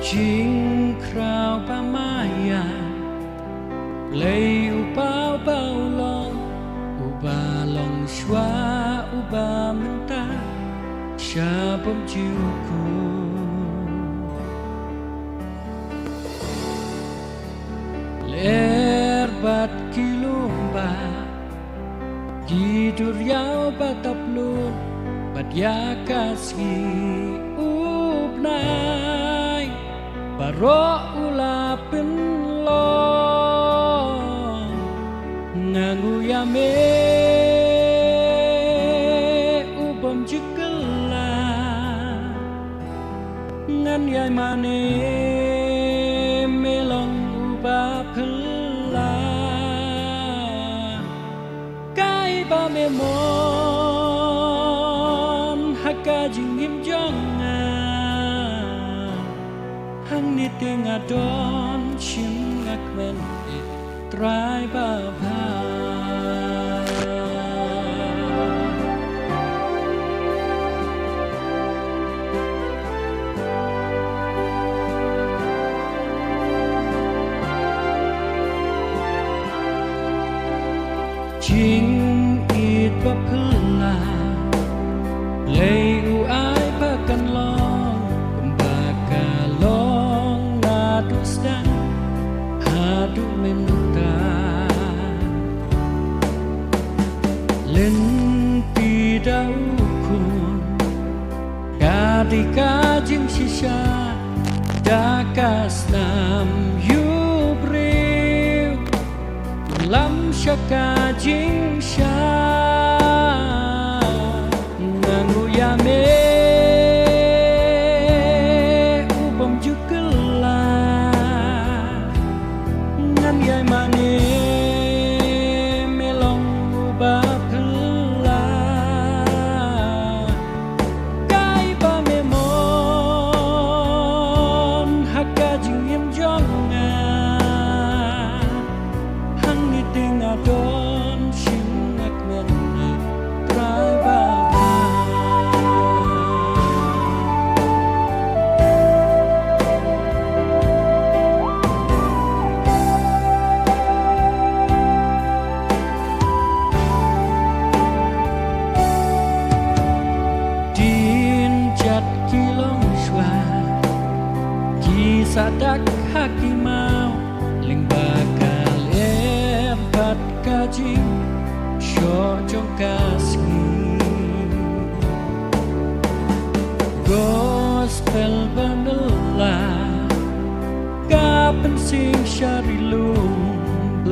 chính khao ba maya lấy u bao bao long u ba long xóa u ba mình ta xa bom chiều cu ler bat kilumba gidur yau batap lut bat yakasi upnai baro ulapin long ngangu yame ubom jikela ngan yai mane melong uba phla kai ba me mon hakka jingim jonga hang ni tinga don chim ngak men trai ba ba chính ít ba phla lấy u ai ba kan long ba ka long na tu stan ha tu men ta lên pi dau kun ka di ka jing shisha da ka snam yu breu lam shaka jing sha nanu yame ubom jukela ngan yai mane melong uba phla kai ba me mon hakka jing yem jonga hang ni tinga don shim ngak men trai ba din jat kilong shwa ki sadak hakimau ling bakal empat kajing sho jong kasni gospel vanilla kapan sing shari lum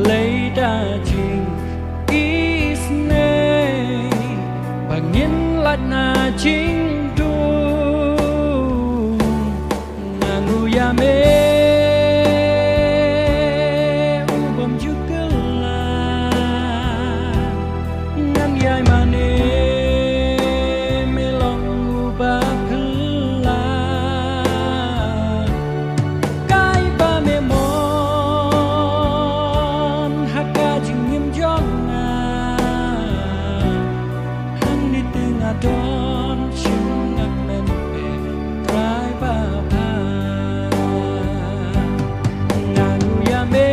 lấy đa jing isne bangin lat na jing du nanu yame yai mane melong uba phla kai ba me mon hakka jingim jonga hang ni tinga don chim ngak men trai ba ba nganu yame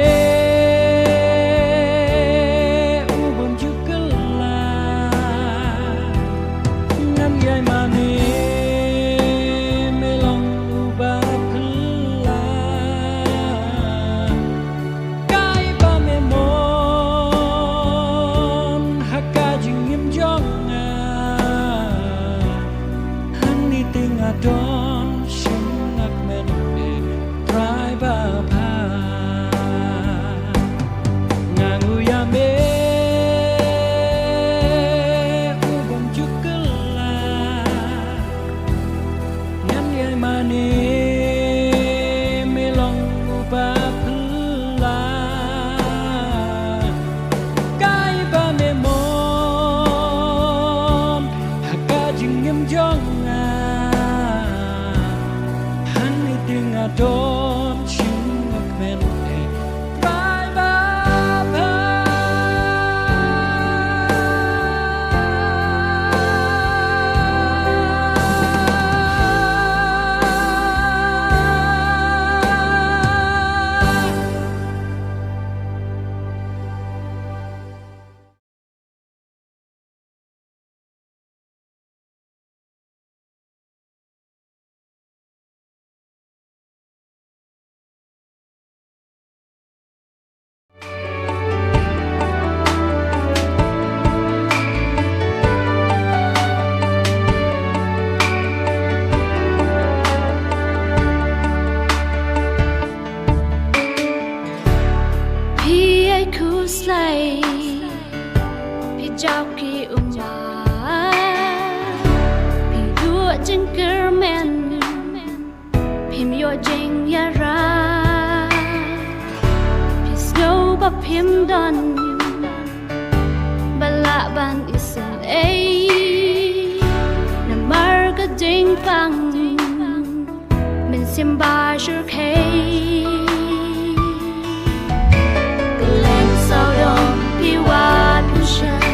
yai mane melong uba phla kai ba me mon hakka jingim jonga hang ni tinga don shim ngak men trai ba ba ngangu yame mane melong uba phla kai ba me mon hakka jingim jonga han ni tinga don chim ngak men bye bye bye jing yara Pis no ba pim don Bala ban isan ay Namar ka jing pang Min simba shur kay Kaleng sao dong pi wat pushan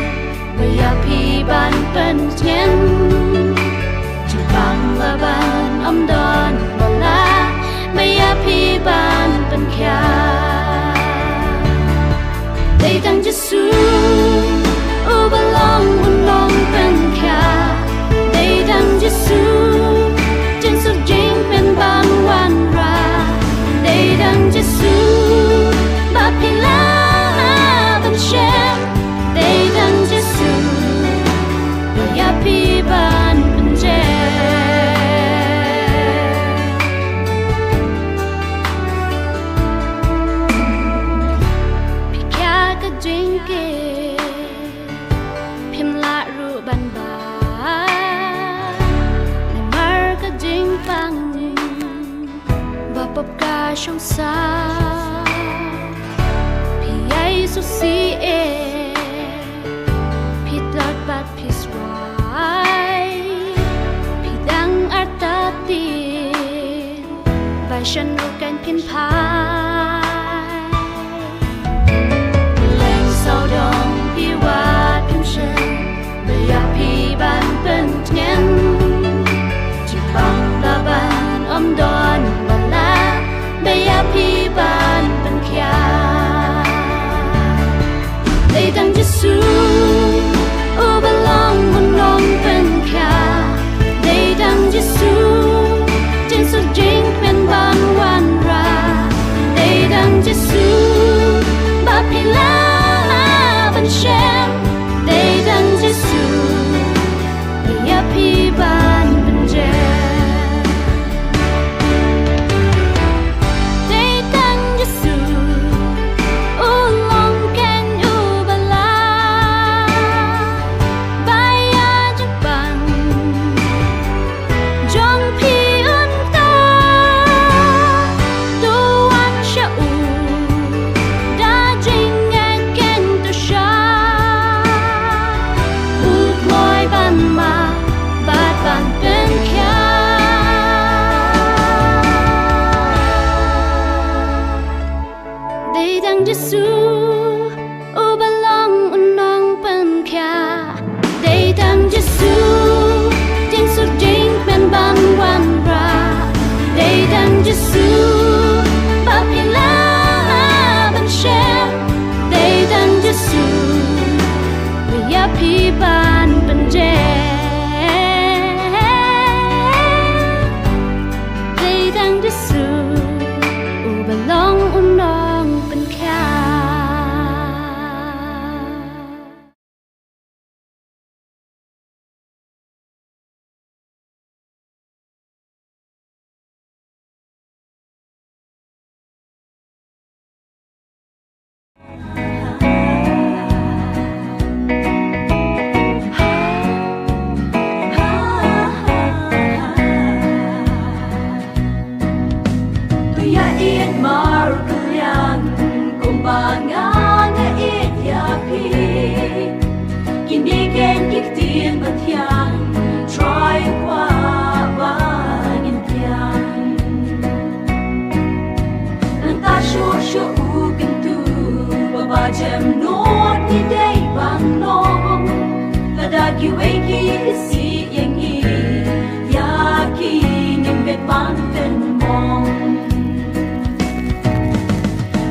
Baya pi ban pen tien Bang la ban om don bala Baya pi ban pen kya They dang Jesu U balong unong pen kya They dang Jesu Jeng suk jing pen ban wan ra They dang Jesu Ba pi la ban shem They dang Jesu Baya pi ban pen jem trong xa Pi ai su si e Pi lord bat pi swai Pi dang arta tin Vai shan ru kan pin pai Leng sao dong pi wat pim shen Baya pi ban pen nyen Chỉ bằng la ban om don Baya pi ban pen kya They dang Jesu U balong unong pen kya They dang Jesu Jeng suk jing pen ban wan ra They dang Jesu Ba pi la ban shem They dang Jesu Baya pi ban pen jem Jesu U balong unong pen kya They dang Jesu Jeng suk jing pen ban wan ra They dang Jesu Ba pi la ban shem They dang Jesu Baya pi ban pen jem They dang Jesu U balong unong pen kya Jem not ni day bang long la da ki wei ki si yang yi ya ki nim bet ban ten mong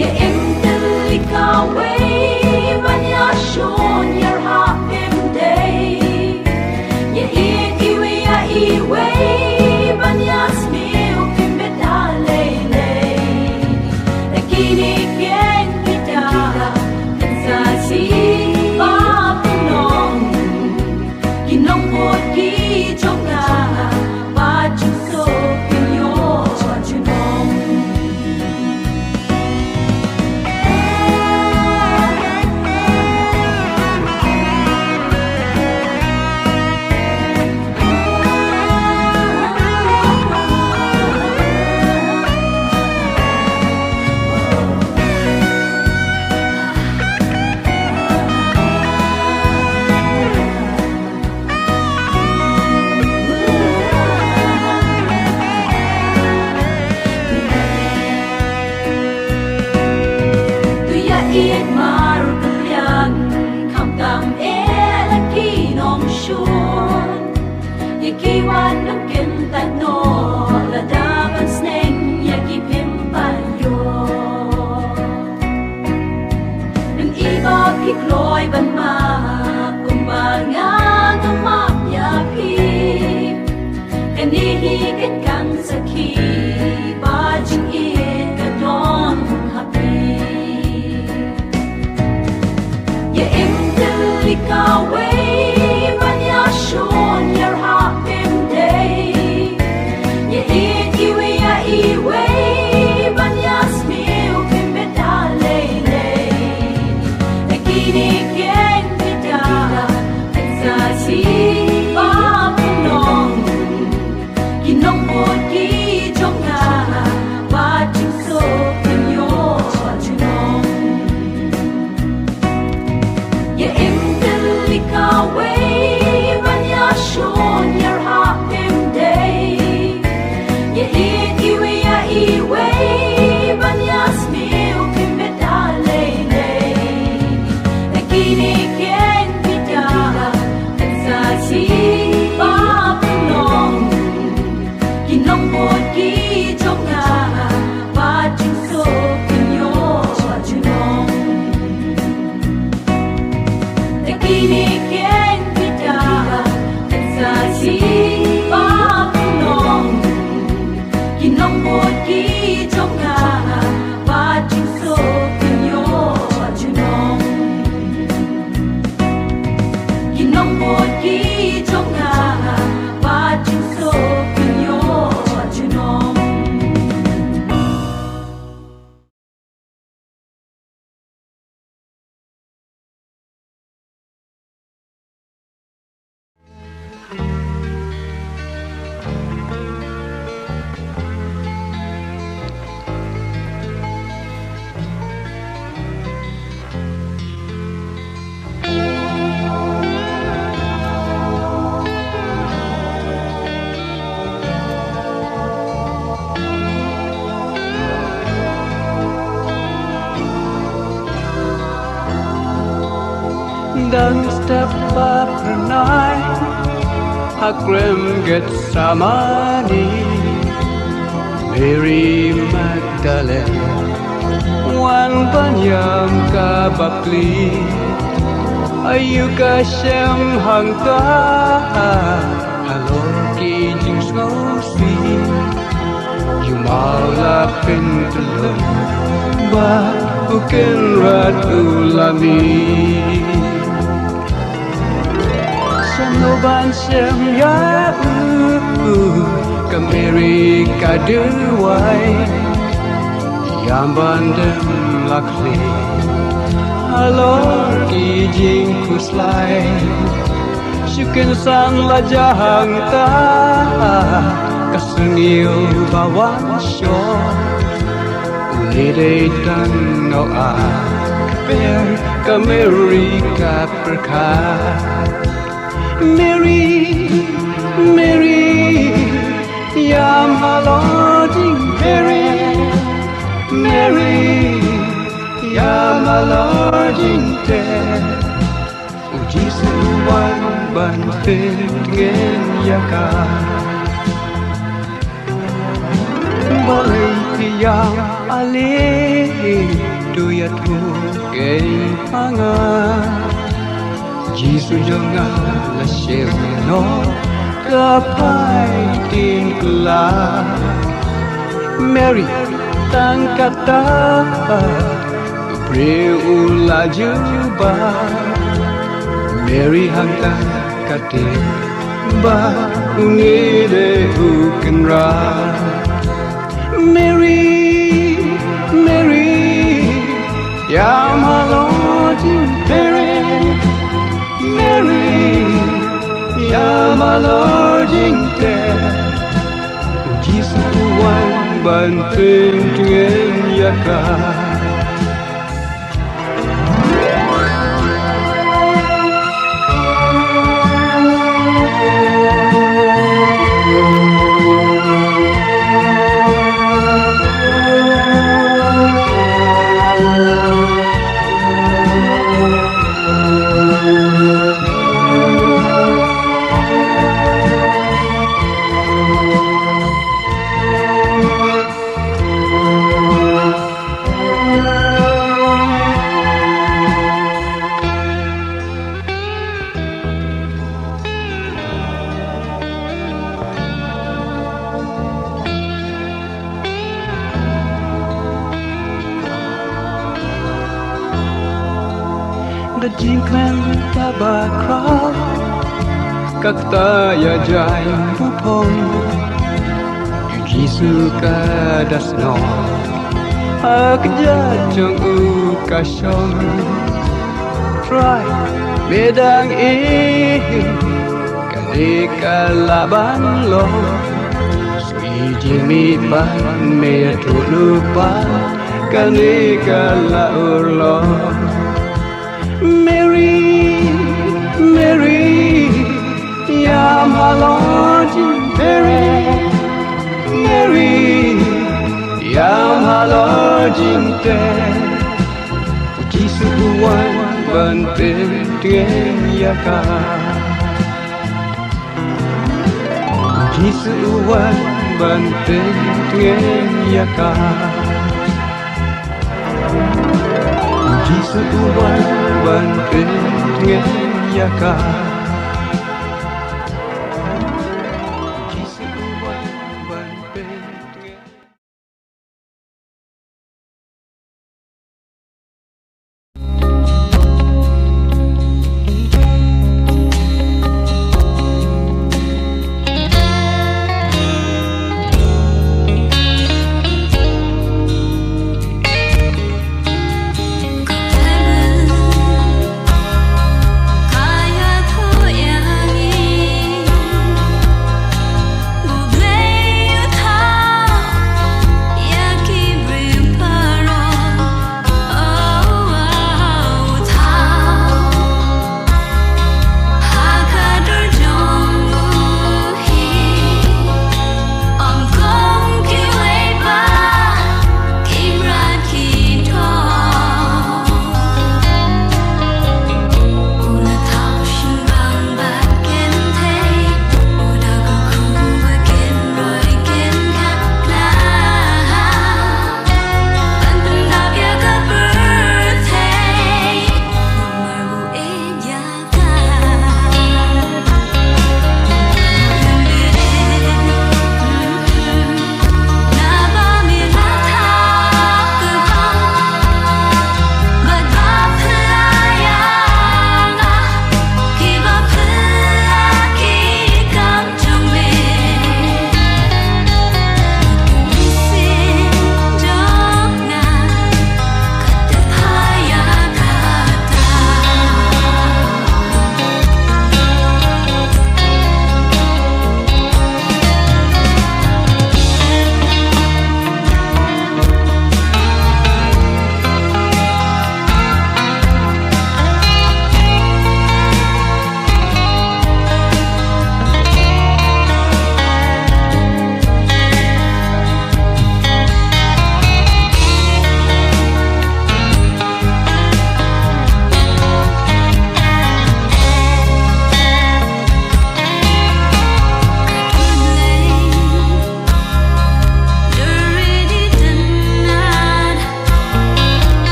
ya em tel li ka wei ban ya shon your heart em day ya i wei ban ya smil kim bet ale le la ki ni ken si ba pinong kinong pot ki chong na ba chu so kinyo chu nong dan stapa pernah Hakrem get samani Mary Magdalene Wan banyam ka bapli Ayu ka siyam hangta Halo ki jing snosi Yumala pintulo Ba bukan ratu lami Sanoban siyam ya Kameri kaduway Yang bandem lakli Halor ki jing kuslay Syukin san lajahang ta Kasengil bawan syok Unide dan noa Kaper kameri kaperkat Mary, Mary, yam haloding Mary, Mary, yam haloding te. Uji suwan banting ngen yaka. Balai tiyang alih tuyatu geng pangan. Jisu jangan la no kapai tin kula Mary tang kata preula juba Mary hangta kate ba ungide ukenra Mary Mary yam halojin Mary Mary, ya malojing te Uji suwan banting dengan yaka The jinkmen tabakra Kakta ya jai pupong Yujisu kadasno Akja jong u kasyong Try bedang Kali kalaban lo Sui jimi ban me tu lupa Kali kalaur lo Mary, Mary, yam halojin Mary, Mary, yam halojin te. Uji suwan banting dengan yaka. Uji suwan banting dengan yaka. Uji suwan banting dengan yaka Uji suwan banting dengan Kaya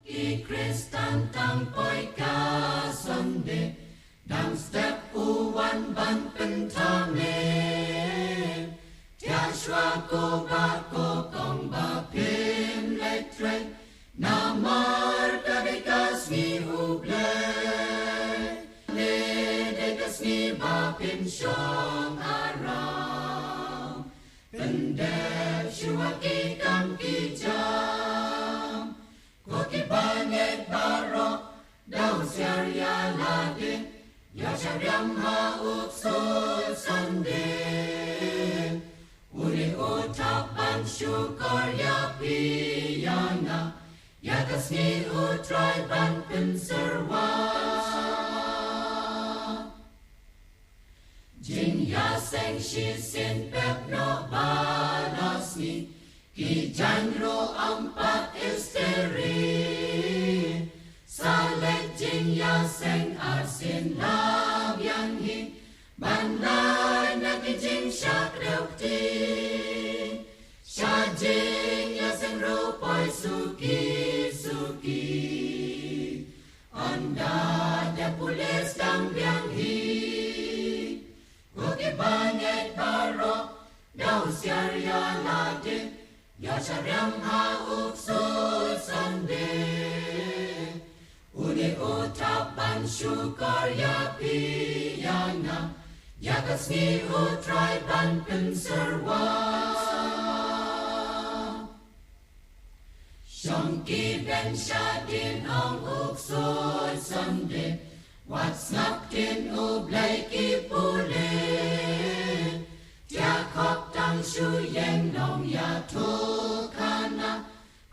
I Kristan tang poi ka Sunday dang step uwan ban pentame tia shwa ko ba kong ba pin lek train na mar ka de kas ni uble le de kas ni ba pin shong aram pendek shwa ki kam ki jam ko ki banget barok dau syariah ladin ya syariam ha uksul sandin uli utapan syukur ya piyana ya kasni utrai ban penserwa jin ya seng shi sin pep no balasni ki janro ampat isteri salek jin ya seng arsin lab yang hi ban lai na ki jin syak reu ti sha jin ya seng ro poi suki suki anda da pules dang yang hi ko ki banget barok dau syariah ladin ya syariam ha uksul sandin uni utapan syukur ya piyana ya kasni utrai ban penserwa Shongki ben syadin ong uksul sandin wat snap tin ublay ki pule tia kop tang shu yen nong ya tu kana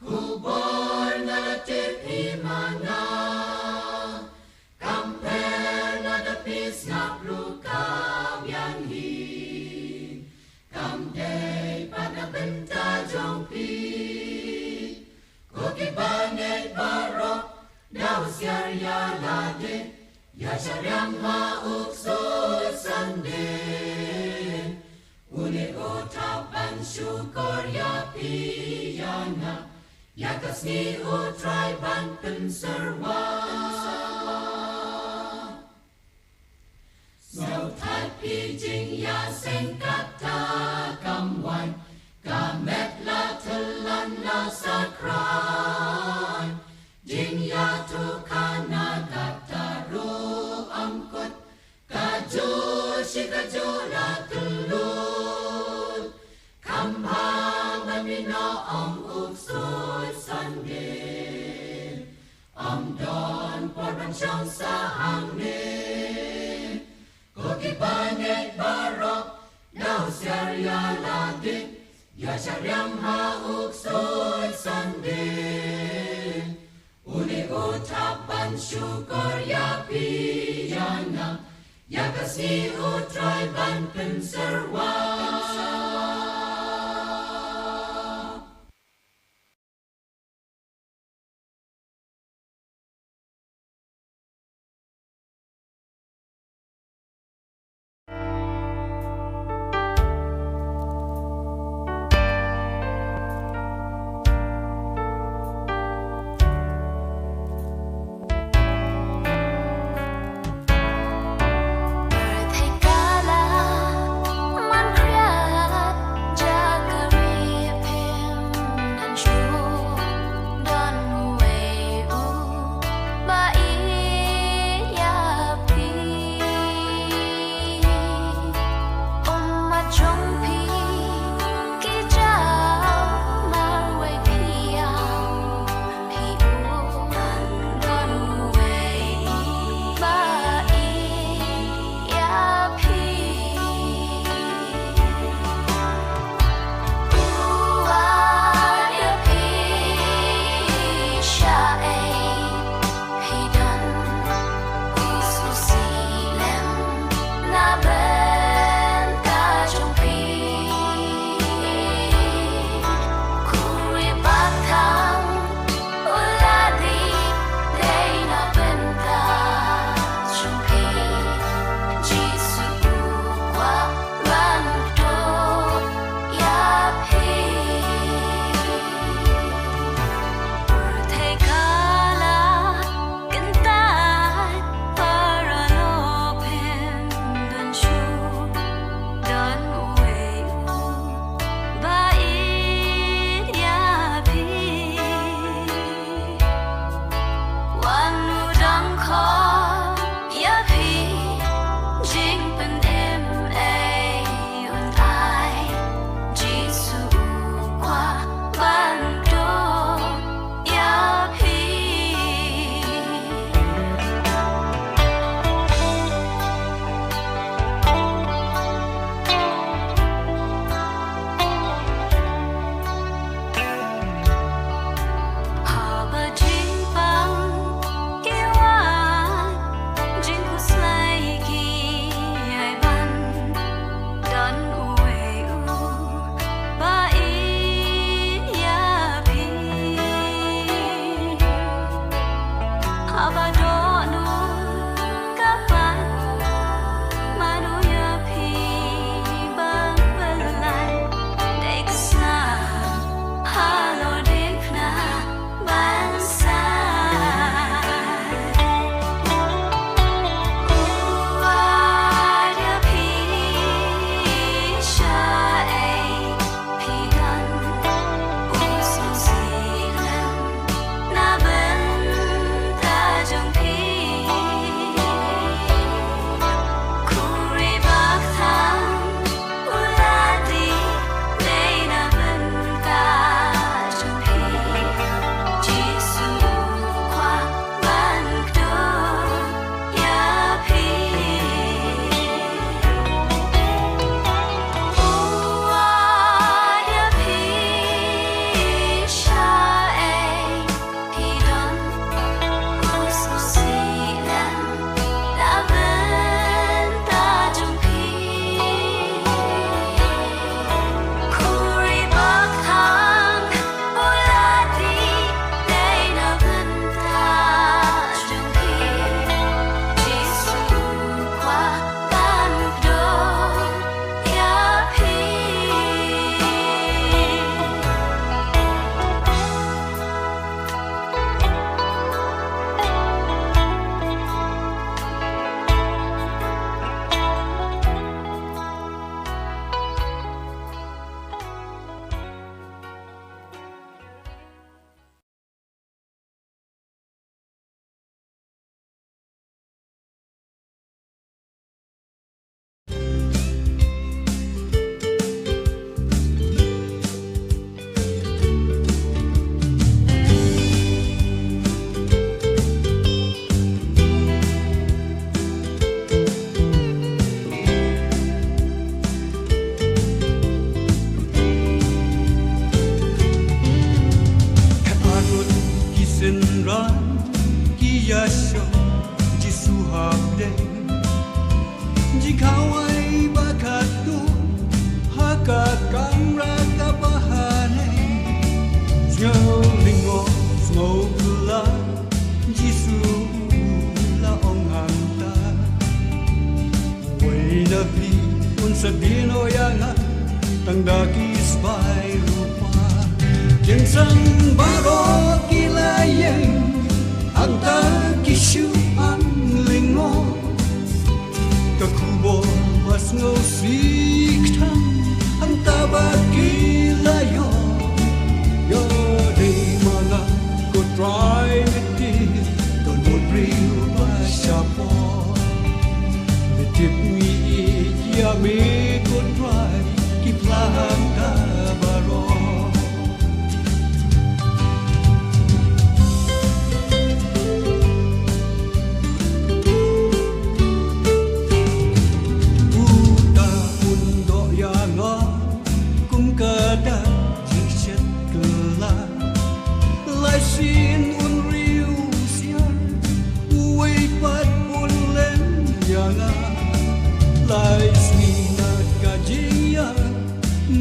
kubor na tip himana kamper na da pis na plukam yang hi kam day pada benta jong pi koki banget barok dau syariah ladin ya syariam ha uksul sandin uni utapan syukur ya piyana ya kasni utrai ban penserwa sau thai pi jing ya seng kata kamwan kamet la telan la sakran jing ya tu kana kata ru amkut kaju shikaju la telut kambang amina om uksul sandin om don porban syang sahang ni koki banget barok dau syariah ladin ya syariam ha uksul sandin uni utapan syukur ya piyana ya kasni utrai ban penserwa man senran kiyasho jisu habde jikawai bakatu haka kamra kabahane jaulingo smokula jisu la onghanta waina pi unsadino yanga tangdaki spai rupa jensang baro kilayeng anta kishu ang lingo kakubo mas ngo siktan anta bakilayo yo de mana ko try miti don't real bashapo the tip me ya me ko try keep lahanta baro sin un riu siar uai pat pun len yanga lai sina kajia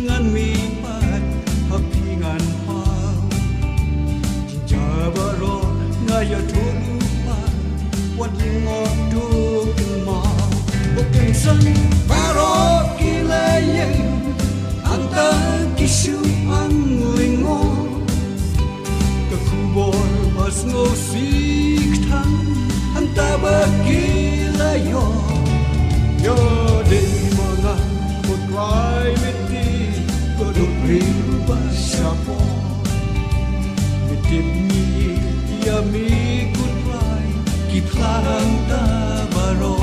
ngan mi pat hapingan pau jabaro ngaya tulu pa wat ngok tu ma bukan san baro kilayeng anta kisu ang lingo kubor mas ngo siktan anta bakilayo yo de mga ko try miti ko do riba shapo mitip ni ya mi ko try kitlang ta baro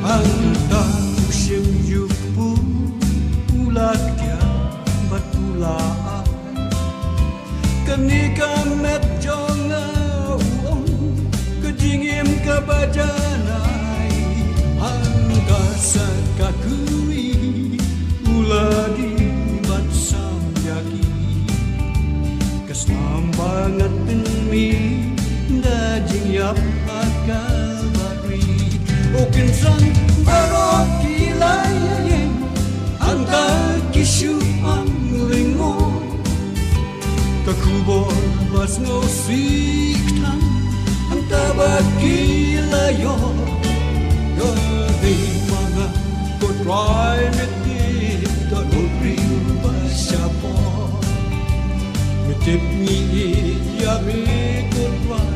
anta usim yupu ulat dia batula kenika met jonga uong kejingim kabajanai angka sakakui uladi batsam yaki kesam banget penmi dajing yap akal bari okin san baro kilayeng anta kishu ang lingo kakubor mas ngo siktan anta bakilayo yo di mga ko try miti to riu bashapo mitip ni ya mi ko try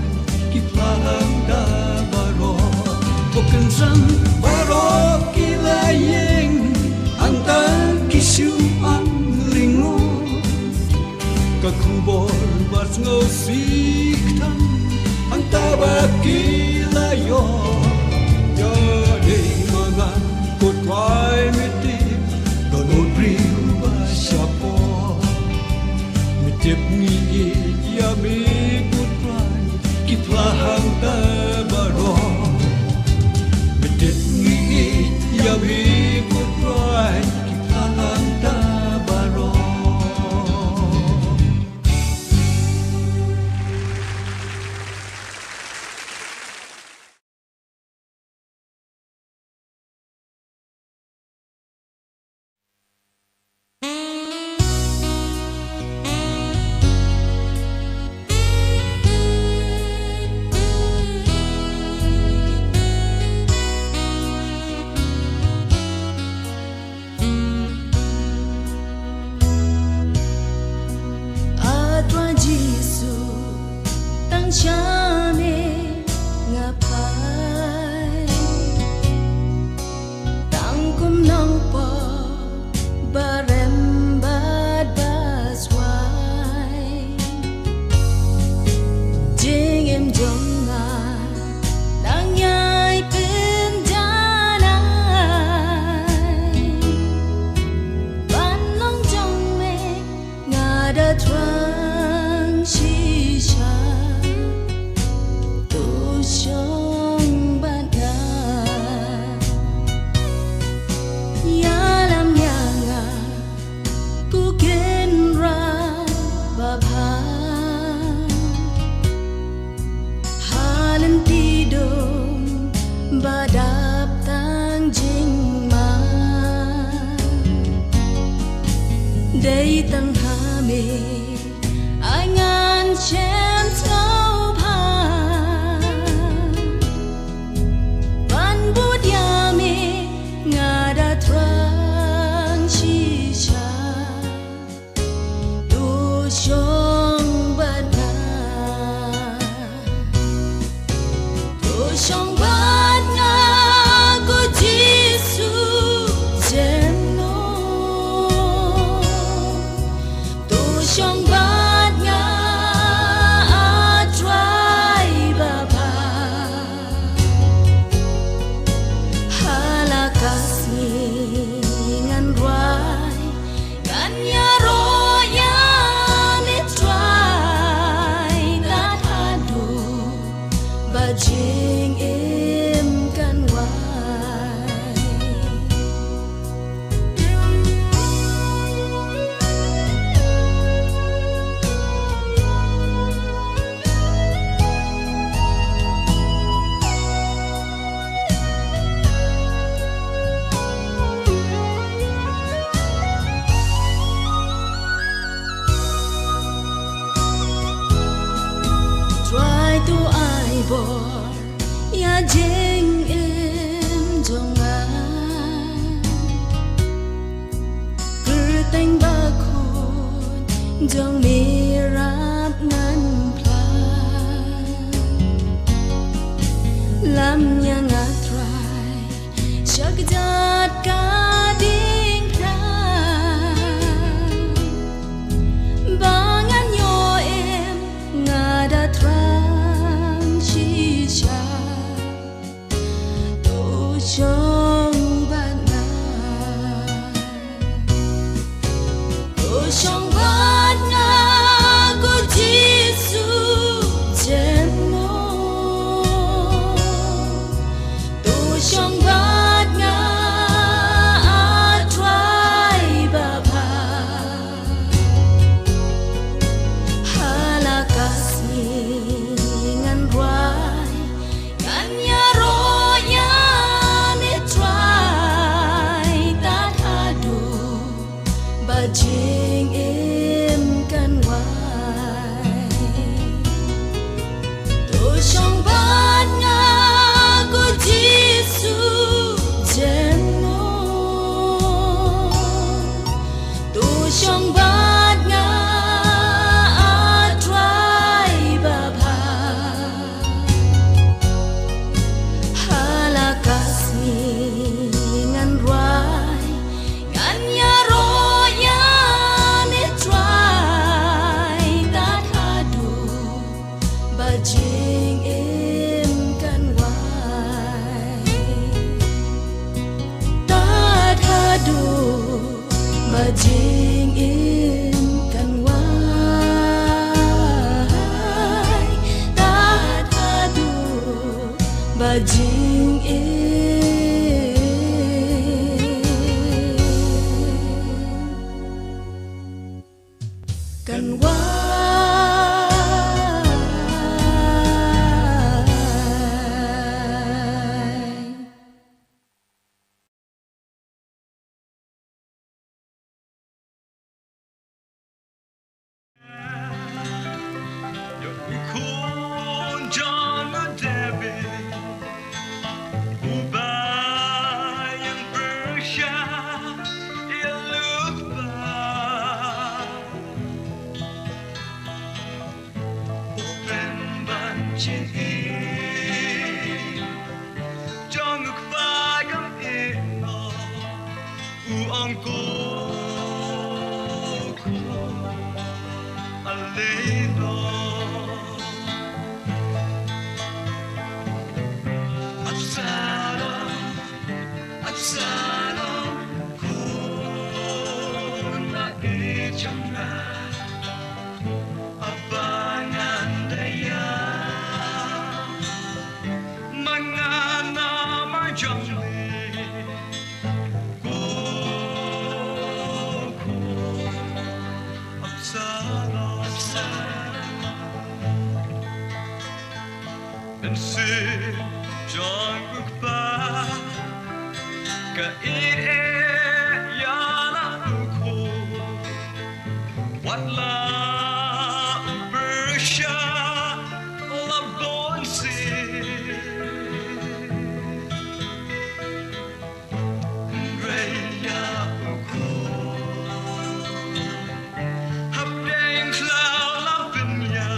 kitlang da baro bukan san baro kilayeng anta kisu ang lingo kakubor mas ngo siktan anta bakilayo yo de mga ko try miti don't riu bashapo mitip ni ya mi ko try kitlang ta baro ya vi ko try kitlang ta baro ngada trang chi cha tu sông ban nga ya lam nhà nga ku ken ra ba pha halen ti dom ba đạp tang jing ma đây tăng hà mê ai ngàn chén thâu pa ban bút ya mê ngà đã trang chi cha tu sông ban nga tu sông ban nga của Giêsu jem no tu sông ban nga a trai ba ba hala kasih ngan ruai kan ya ro ya ne trai that hadu ba jing em kan wai try to ai bor ya jeng em jongan cứ tanh ba khôn jong mi rap ngăn plan lam nya nga try shak jat ka ding ra bangan yo em nga đã trang chi cha tu sông ban nga tu sông ban nga của Giêsu jem no tu sông ban nga a trai ba ba hala kasih ngan ruai kan ya ro ya ne try that hadu ba jing em kan wai tu sông ban nga của Giêsu jem no tu sông ban nga a trai ba ba hala kasih ngan ruai kan ya ro ya ne try that hadu ba jing em kan wai that hadu ba jing em kan wai that hadu ba jing em kan wai Con John David, Ubayan Persia, Ilukba, Open Banchin Jong Ukbagam Ino, Uong Koko, Aleno. Absalom, Kun na ityang na sin John Bukba Ka it yana uko What la Bersha la bon sin Greya uko Habdang cloud la pinya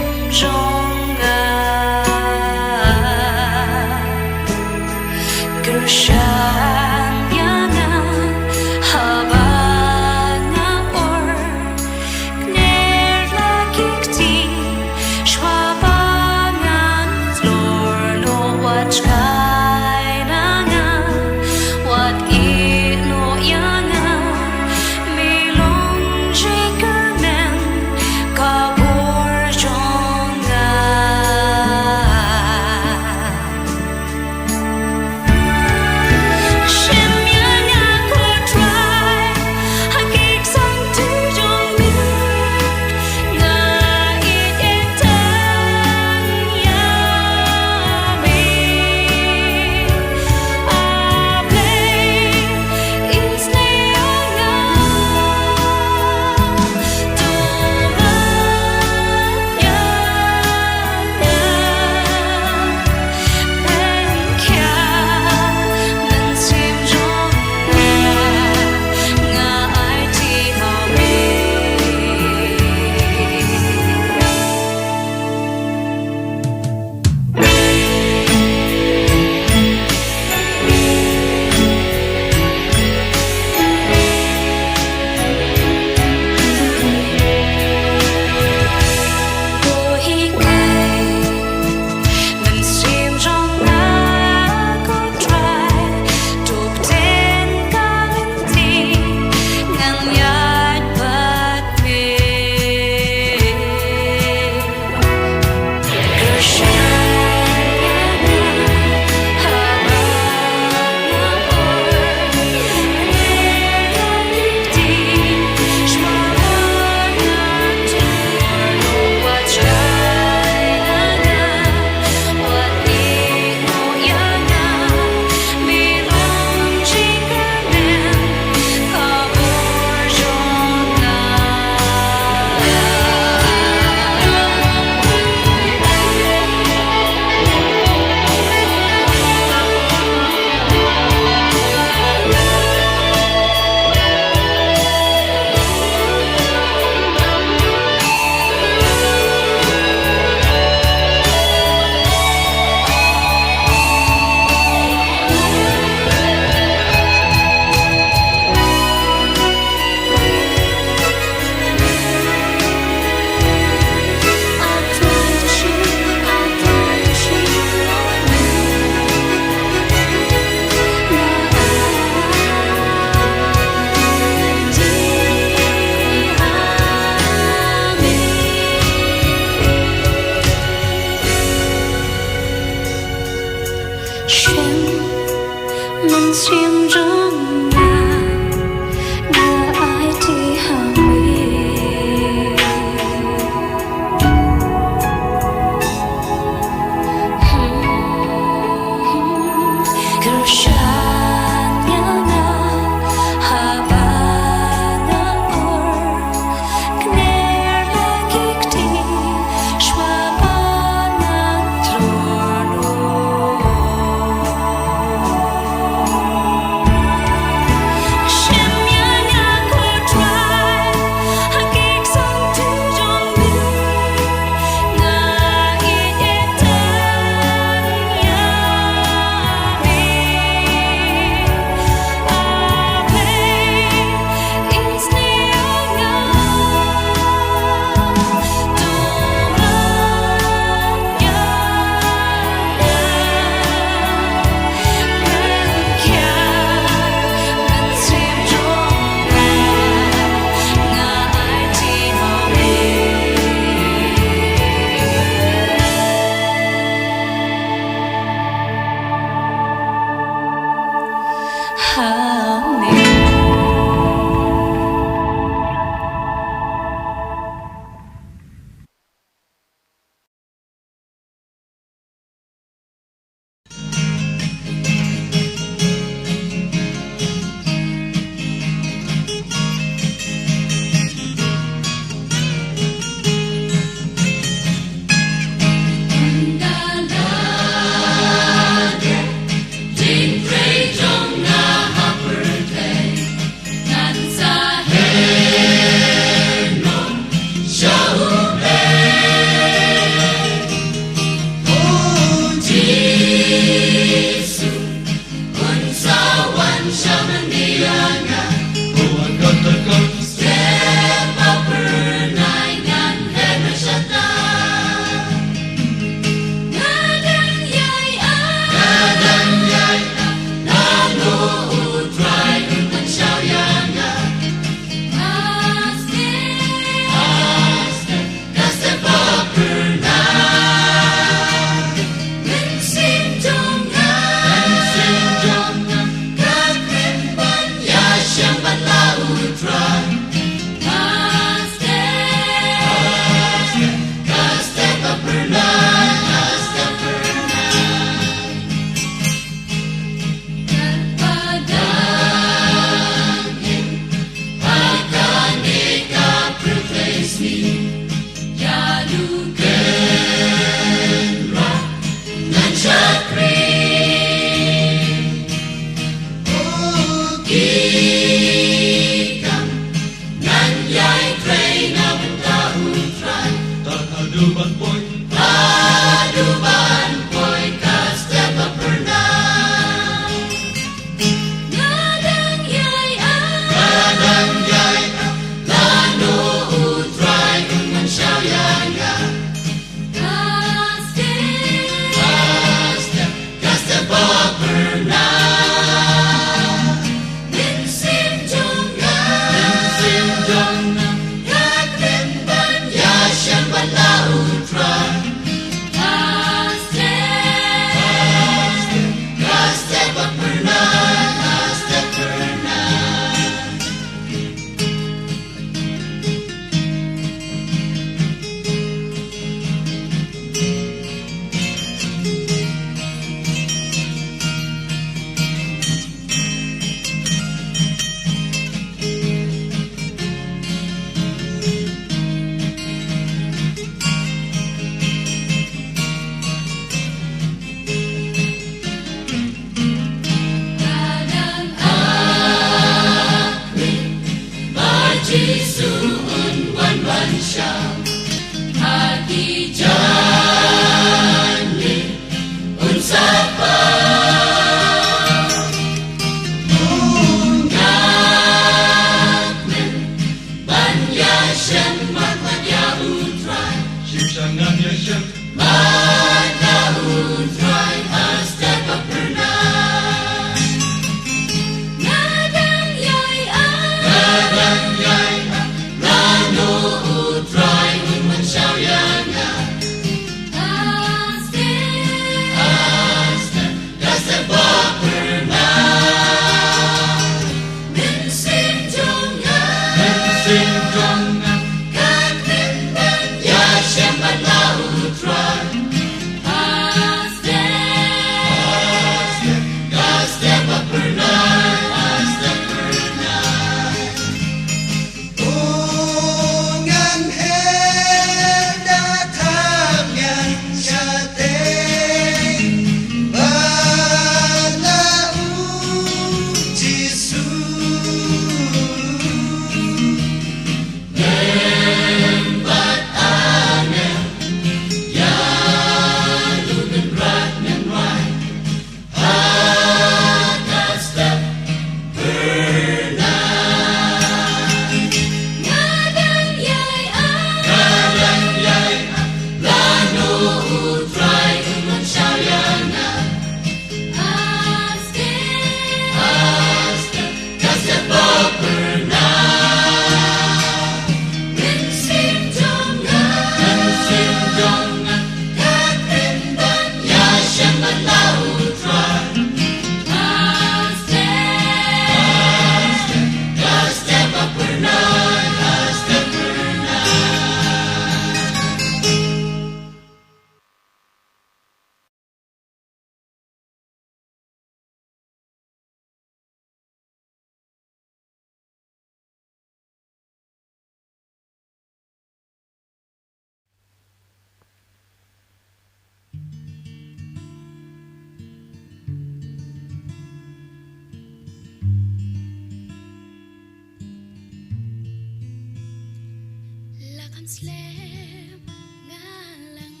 slem ngalang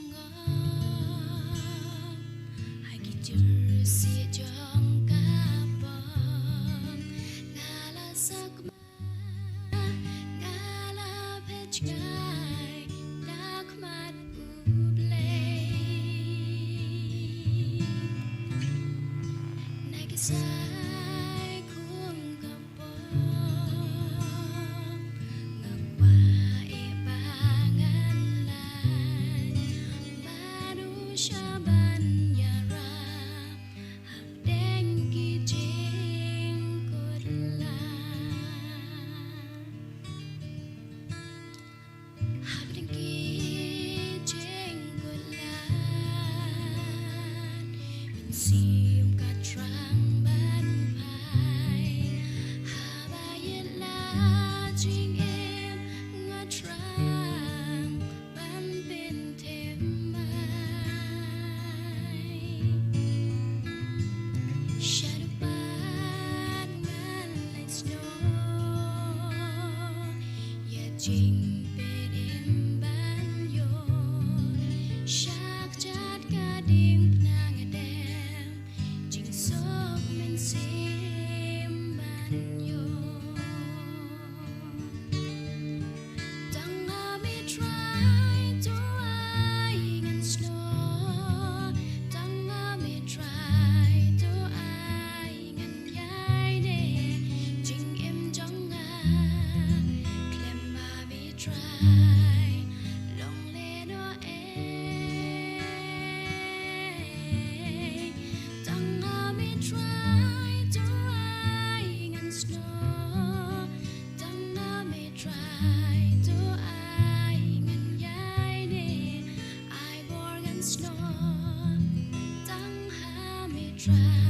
hai ki chur si jong kapam ngala sak ngala pech kai dak mat ublay nagisay kum kampong ngwa ibangan lan baru syaban yara habdeng ki jing kudla habdeng ki jing kudla sim katrang ban pai habayet la jing em ngatrang ban bin them mai shadow ban ngan like snow ya jing pedim ban yo shak chat ka ding nang adem jing sok men sim ban yo Tanga me try to I and snow Tanga me try to I and yai de jing em jong nga klem ma me try long le do e Tanga me try to I and snow Tanga me try to I and yai de I born and snow Tanga me try